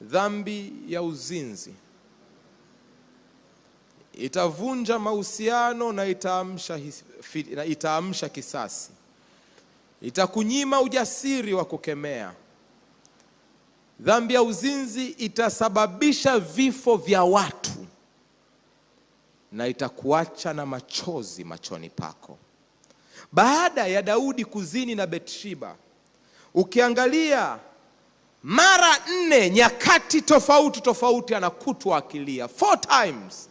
Dhambi ya uzinzi itavunja mahusiano na itaamsha kisasi. Itakunyima ujasiri wa kukemea. Dhambi ya uzinzi itasababisha vifo vya watu na itakuacha na machozi machoni pako. Baada ya Daudi kuzini na Bathsheba, ukiangalia mara 4 nyakati tofauti anakutwa akilia. 4 times.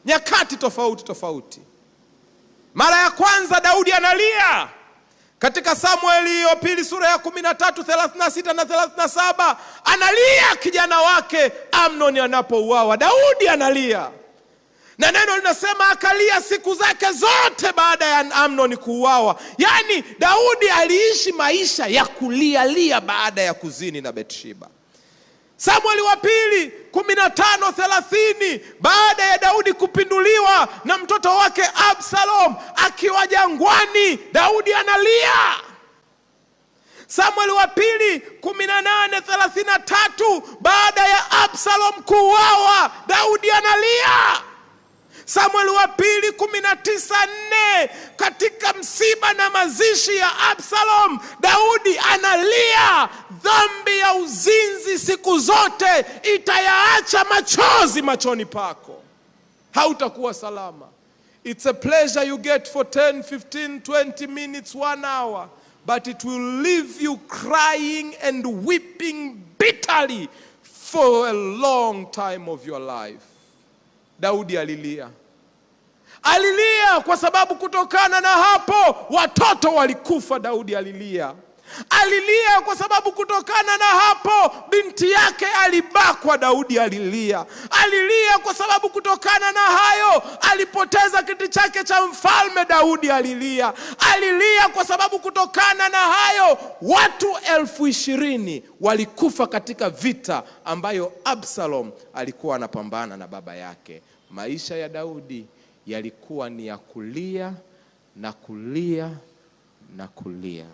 Nyakati tofauti. Mara ya kwanza Daudi analia katika Samueli wa pili sura ya 13:36 na 37, analia kijana wake Amnon anapouawa. Daudi analia. Na neno linasema akalia siku zake zote baada ya Amnon kuuawa. Yani Daudi aliishi maisha ya kulia baada ya kuzini na Bathsheba. Samueli wa pili 15:30, baada ya Daudi kupinduliwa na mtoto wake Absalom akiwa jangwani, Daudi analia. Samueli wa pili 18:33, baada ya Absalom kuuawa, Daudi analia. Samueli wa pili 19:4, katika msiba na mazishi ya Absalom, Daudi analia. Dhambi ya uzinzi siku zote itayaacha machozi machoni pako. Hautakuwa salama. It's a pleasure you get for 10, 15, 20 minutes, 1 hour, but it will leave you crying and weeping bitterly for a long time of your life. Daudi alilia. Alilia kwa sababu kutokana na hapo watoto walikufa. Daudi alilia. Alilia kwa sababu kutokana na hapo binti yake alibakwa. Daudi alilia. Alilia kwa sababu kutokana na hayo alipoteza kiti chake cha mfalme. Daudi alilia. Alilia kwa sababu kutokana na hayo watu 20,000 walikufa katika vita ambayo Absalom alikuwa anapambana na baba yake. Maisha ya Daudi yalikuwa ni ya kulia na kulia na kulia.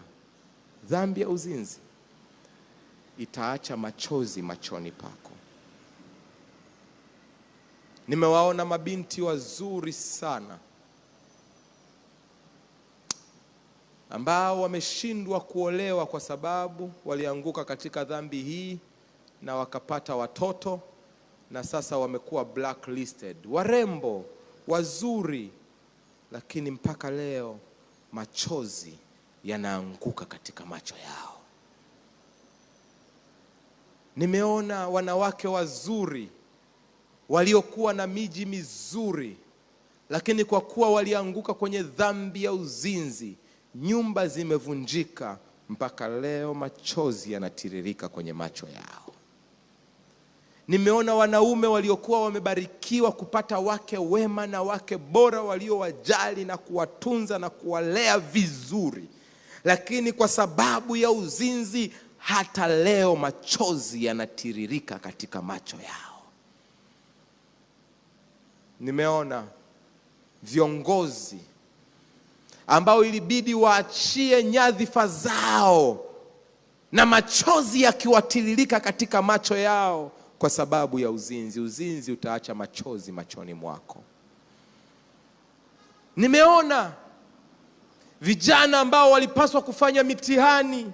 Dhambi ya uzinzi itaacha machozi machoni pako. Nimewaona mabinti wazuri sana ambao wameshindwa kuolewa kwa sababu walianguka katika dhambi hii na wakapata watoto, na sasa wamekuwa blacklisted. Warembo, wazuri, lakini mpaka leo machozi yanaanguka katika macho yao. Nimeona wanawake wazuri waliokuwa na miji mizuri, lakini kwa kuwa walianguka kwenye dhambi ya uzinzi, nyumba zimevunjika, mpaka leo machozi yanatiririka kwenye macho yao. Nimeona wanaume waliokuwa wamebarikiwa kupata wake wema na wake bora waliowajali na kuwatunza na kuwalea vizuri, lakini kwa sababu ya uzinzi hata leo machozi yanatiririka katika macho yao. Nimeona viongozi ambao ilibidi waachie nyadhifa zao na machozi yakiwatiririka katika macho yao kwa sababu ya uzinzi. Uzinzi utaacha machozi machoni mwako. Nimeona vijana ambao walipaswa kufanya mitihani,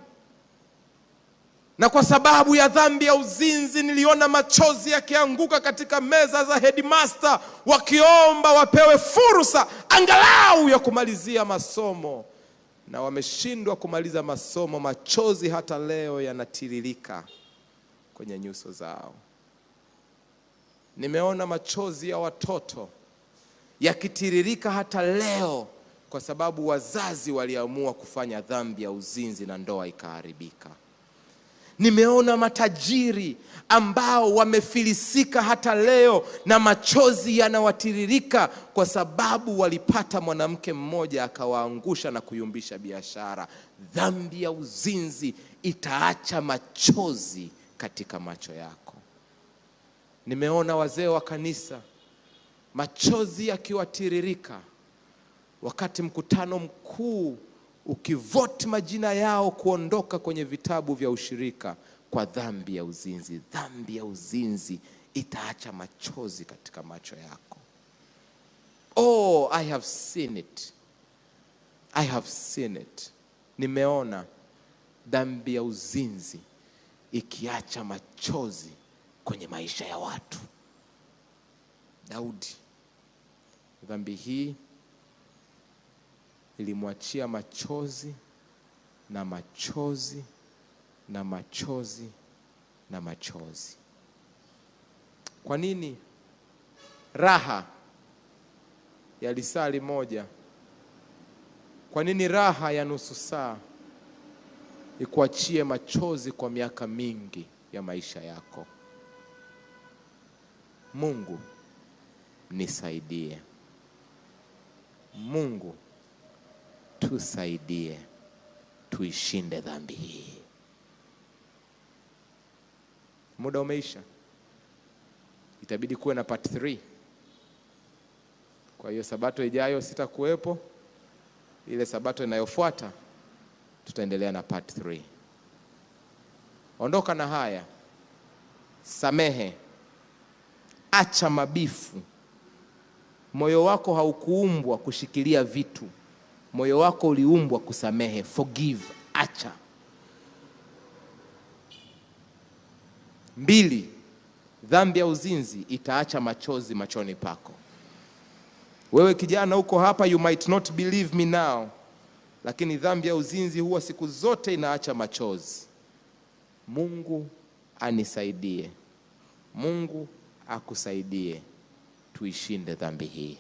na kwa sababu ya dhambi ya uzinzi niliona machozi yakianguka katika meza za headmaster, wakiomba wapewe fursa angalau ya kumalizia masomo, na wameshindwa kumaliza masomo. Machozi hata leo yanatiririka kwenye nyuso zao. Nimeona machozi ya watoto yakitiririka hata leo kwa sababu wazazi waliamua kufanya dhambi ya uzinzi na ndoa ikaharibika. Nimeona matajiri ambao wamefilisika hata leo na machozi yanawatiririka kwa sababu walipata mwanamke mmoja akawaangusha na kuyumbisha biashara. Dhambi ya uzinzi itaacha machozi katika macho yako. Nimeona wazee wa kanisa machozi yakiwatiririka wakati mkutano mkuu ukivote majina yao kuondoka kwenye vitabu vya ushirika kwa dhambi ya uzinzi. Dhambi ya uzinzi itaacha machozi katika macho yako. Oh, I have seen it. I have seen it. Nimeona dhambi ya uzinzi ikiacha machozi kwenye maisha ya watu. Daudi, dhambi hii ilimwachia machozi na machozi na machozi na machozi. Kwa nini raha ya lisali moja, kwa nini raha ya nusu saa ikuachie machozi kwa miaka mingi ya maisha yako? Mungu nisaidie. Mungu tusaidie tuishinde dhambi hii. Muda umeisha. Itabidi kuwe na part 3. Kwa hiyo sabato ijayo sitakuwepo. Ile sabato inayofuata tutaendelea na part 3. Ondoka na haya. Samehe. Acha mabifu. Moyo wako haukuumbwa kushikilia vitu. Moyo wako uliumbwa kusamehe. Forgive. Acha. 2, dhambi ya uzinzi itaacha machozi machoni pako. Wewe kijana uko hapa, you might not believe me now, lakini dhambi ya uzinzi huwa siku zote inaacha machozi. Mungu anisaidie. Mungu akusaidie tuishinde dhambi hii.